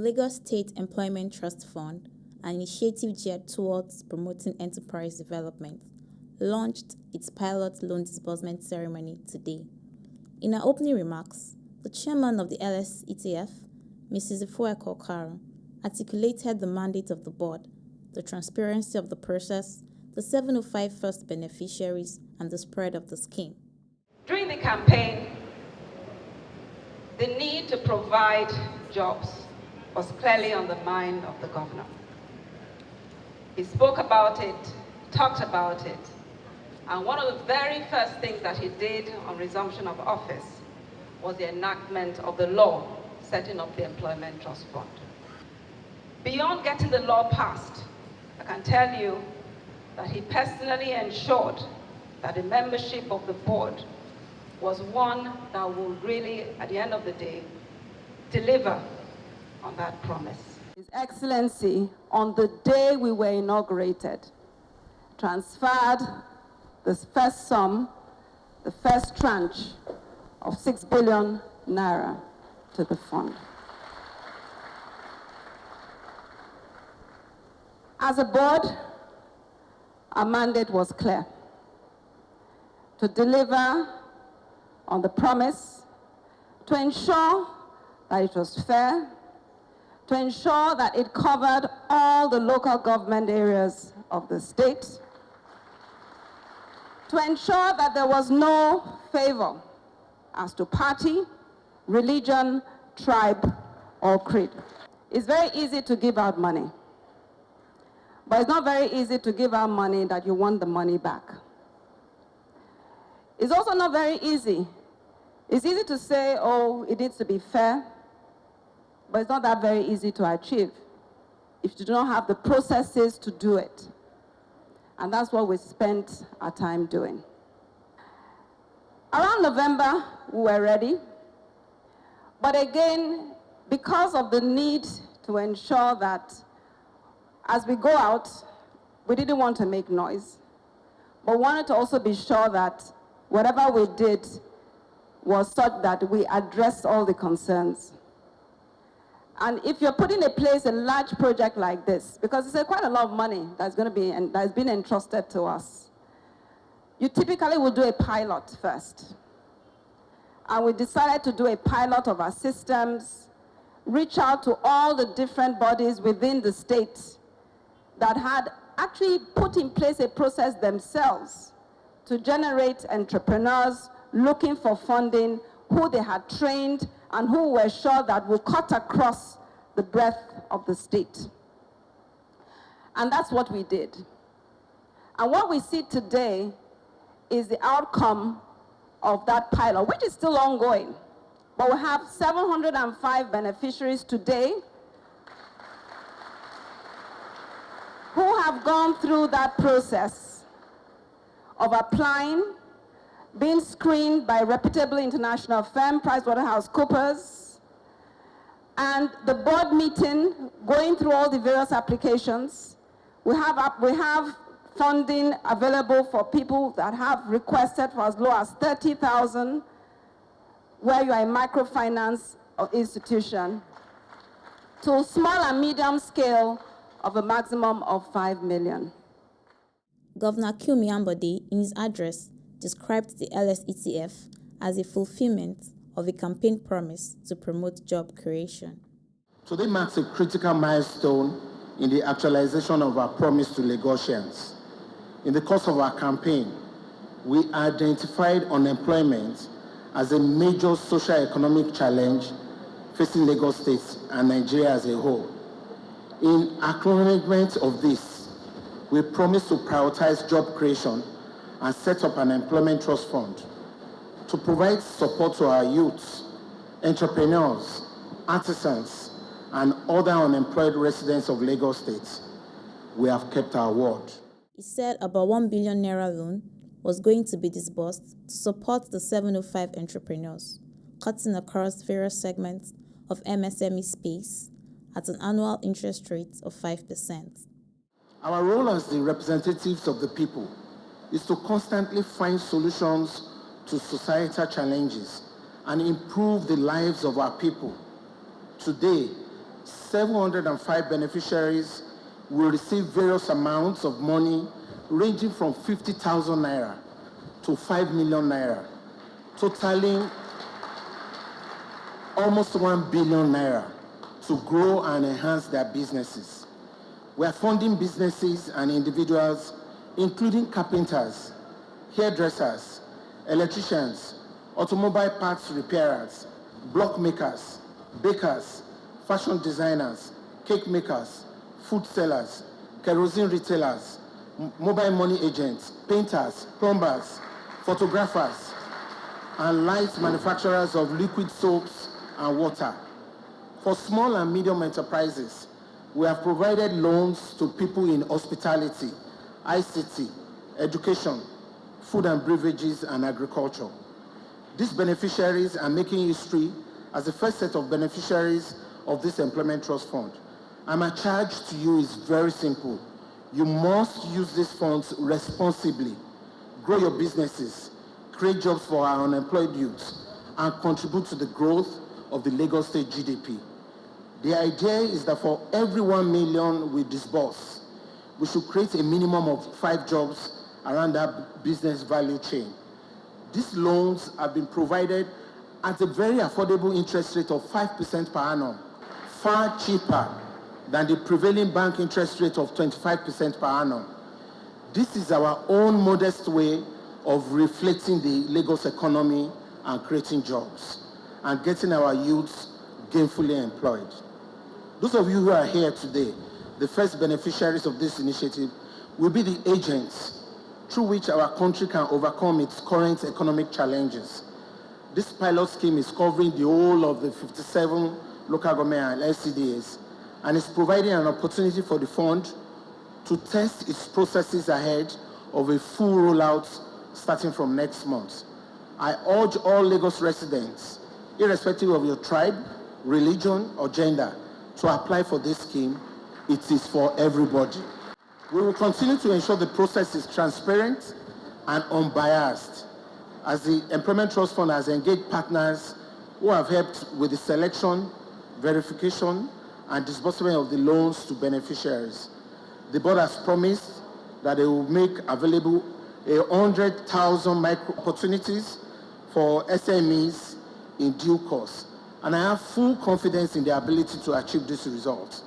Lagos State Employment Trust Fund, an initiative geared towards promoting enterprise development, launched its pilot loan disbursement ceremony today. In her opening remarks, the chairman of the LSETF, Mrs. Ifueko Okauru, articulated the mandate of the board, the transparency of the process, the 705 first beneficiaries, and the spread of the scheme. During the campaign, the need to provide jobs was clearly on the mind of the governor. He spoke about it, talked about it, and one of the very first things that he did on resumption of office was the enactment of the law setting up the Employment Trust Fund. Beyond getting the law passed, I can tell you that he personally ensured that the membership of the board was one that will really, at the end of the day, deliver on that promise. His Excellency, on the day we were inaugurated, transferred the first sum, the first tranche of 6 billion naira to the fund. As a board, our mandate was clear: to deliver on the promise, to ensure that it was fair, to ensure that it covered all the local government areas of the state, to ensure that there was no favor as to party, religion, tribe, or creed. It's very easy to give out money, but it's not very easy to give out money that you want the money back. It's also not very easy. It's easy to say, oh, it needs to be fair, but it's not that very easy to achieve if you do not have the processes to do it. And that's what we spent our time doing. Around November, we were ready. But again, because of the need to ensure that as we go out, we didn't want to make noise, but wanted to also be sure that whatever we did was such that we addressed all the concerns. And if you're putting in place a large project like this, because it's quite a lot of money that's going to be and that's been entrusted to us, you typically will do a pilot first. And we decided to do a pilot of our systems, reach out to all the different bodies within the state that had actually put in place a process themselves to generate entrepreneurs looking for funding, who they had trained and who were sure that will cut across the breadth of the state. And that's what we did. And what we see today is the outcome of that pilot, which is still ongoing. But we have 705 beneficiaries today who have gone through that process of applying, being screened by a reputable international firm, PricewaterhouseCoopers, and the board meeting, going through all the various applications. We have funding available for people that have requested for as low as 30,000, where you are a microfinance institution, to small and medium scale of a maximum of 5 million. Governor Akinwunmi Ambode, in his address, described the LSETF as a fulfillment of a campaign promise to promote job creation. Today marks a critical milestone in the actualization of our promise to Lagosians. In the course of our campaign, we identified unemployment as a major socio-economic challenge facing Lagos State and Nigeria as a whole. In acknowledgement of this, we promise to prioritize job creation and set up an employment trust fund to provide support to our youths, entrepreneurs, artisans, and other unemployed residents of Lagos State. We have kept our word. He said about 1 billion naira loan was going to be disbursed to support the 705 entrepreneurs, cutting across various segments of MSME space at an annual interest rate of 5%. Our role as the representatives of the people is to constantly find solutions to societal challenges and improve the lives of our people. Today, 705 beneficiaries will receive various amounts of money ranging from 50,000 naira to 5 million naira, totaling almost 1 billion naira to grow and enhance their businesses. We are funding businesses and individuals, including carpenters, hairdressers, electricians, automobile parts repairers, block makers, bakers, fashion designers, cake makers, food sellers, kerosene retailers, mobile money agents, painters, plumbers, photographers, and light manufacturers of liquid soaps and water. For small and medium enterprises, we have provided loans to people in hospitality, ICT, education, food and beverages, and agriculture. These beneficiaries are making history as the first set of beneficiaries of this Employment Trust Fund. And my charge to you is very simple. You must use these funds responsibly, grow your businesses, create jobs for our unemployed youths, and contribute to the growth of the Lagos State GDP. The idea is that for every 1 million we disburse, we should create a minimum of 5 jobs around that business value chain. These loans have been provided at a very affordable interest rate of 5% per annum, far cheaper than the prevailing bank interest rate of 25% per annum. This is our own modest way of reflecting the Lagos economy and creating jobs and getting our youths gainfully employed. Those of you who are here today, the first beneficiaries of this initiative, will be the agents through which our country can overcome its current economic challenges. This pilot scheme is covering the whole of the 57 local government and LCDAs, and is providing an opportunity for the fund to test its processes ahead of a full rollout starting from next month. I urge all Lagos residents, irrespective of your tribe, religion, or gender, to apply for this scheme. It is for everybody. We will continue to ensure the process is transparent and unbiased, as the Employment Trust Fund has engaged partners who have helped with the selection, verification, and disbursement of the loans to beneficiaries. The board has promised that they will make available 100,000 micro opportunities for SMEs in due course. And I have full confidence in their ability to achieve these results.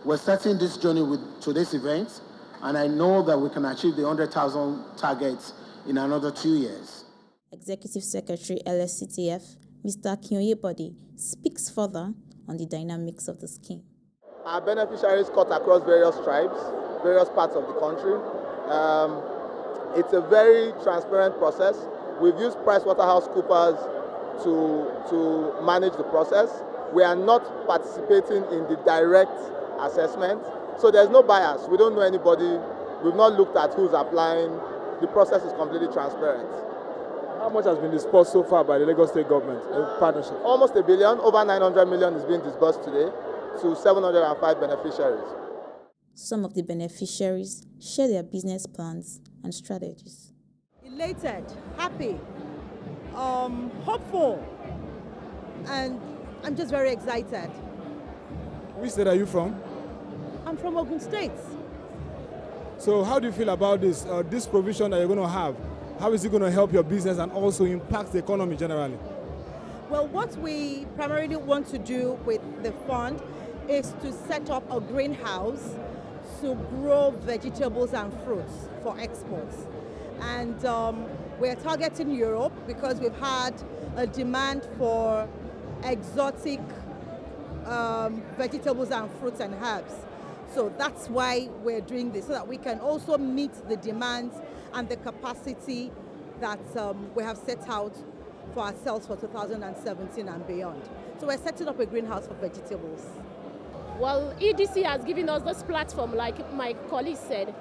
We're starting this journey with today's event, and I know that we can achieve the 100,000 targets in another 2 years. Executive Secretary LSETF, Mr. Akinwunmi Ambode, speaks further on the dynamics of the scheme. Our beneficiaries cut across various tribes, various parts of the country. It's a very transparent process. We've used PricewaterhouseCoopers to manage the process. We are not participating in the direct assessment, so there's no bias. We don't know anybody. We've not looked at who's applying. The process is completely transparent. How much has been disbursed so far by the Lagos State government in partnership? Almost $1 billion, over 900 million is being disbursed today to 705 beneficiaries. Some of the beneficiaries share their business plans and strategies. Elated, happy, hopeful, and I'm just very excited. Which state are you from? I'm from Ogun State. So how do you feel about this provision that you're going to have? How is it going to help your business and also impact the economy generally? Well, what we primarily want to do with the fund is to set up a greenhouse to grow vegetables and fruits for exports. And we're targeting Europe because we've had a demand for exotic vegetables and fruits and herbs. So that's why we're doing this, so that we can also meet the demands and the capacity that we have set out for ourselves for 2017 and beyond. So we're setting up a greenhouse for vegetables. Well, EDC has given us this platform, like my colleague said.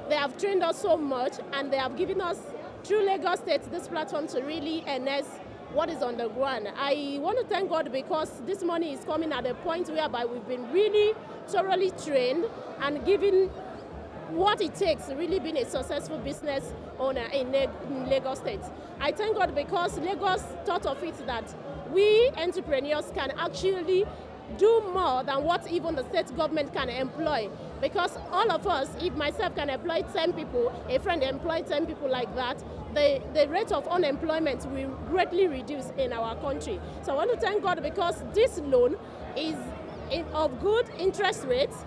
They have trained us so much, and they have given us, through Lagos State, this platform to really enhance what is on the ground. I want to thank God because this money is coming at a point whereby we've been really thoroughly trained and given what it takes to really being a successful business owner in Lagos State. I thank God because Lagos thought of it that we entrepreneurs can actually do more than what even the state government can employ. Because all of us, if myself can employ 10 people, a friend employ 10 people like that, the rate of unemployment will greatly reduce in our country. So I want to thank God because this loan is of good interest rates,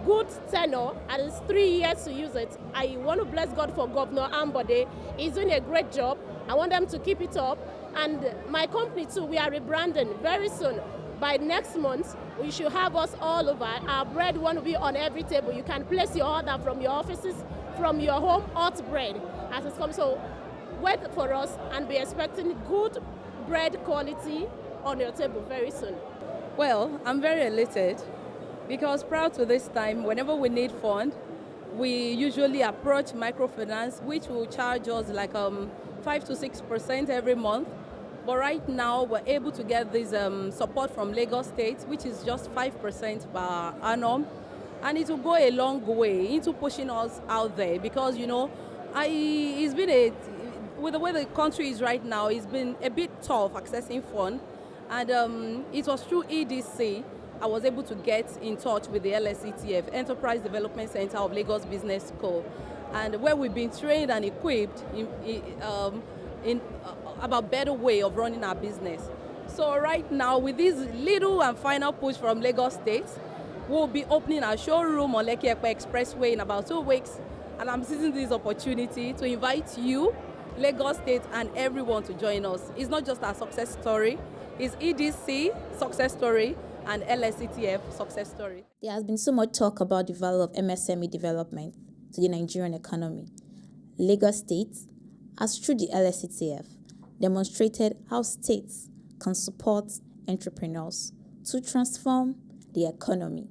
good tenor, and it's 3 years to use it. I want to bless God for Governor Ambode. He's doing a great job. I want them to keep it up. And my company too, we are rebranding very soon. By next month, we should have us all over. Our bread won't be on every table. You can place your order from your offices, from your home, hot bread as it's coming. So wait for us and be expecting good bread quality on your table very soon. Well, I'm very elated because prior to this time, whenever we need fund, we usually approach microfinance, which will charge us like 5 to 6% every month. But right now, we're able to get this support from Lagos State, which is just 5% per annum. And it will go a long way into pushing us out there because, you know, it's been with the way the country is right now, it's been a bit tough accessing fund. And it was through EDC I was able to get in touch with the LSETF Enterprise Development Center of Lagos Business School, and where we've been trained and equipped in about better way of running our business. So right now, with this little and final push from Lagos State, we'll be opening our showroom on Lekki Epe Expressway in about 2 weeks, and I'm seizing this opportunity to invite you, Lagos State, and everyone to join us. It's not just our success story, it's EDC success story and LSETF success story. There has been so much talk about the value of MSME development to the Nigerian economy. Lagos State, as through the LSETF, demonstrated how states can support entrepreneurs to transform the economy.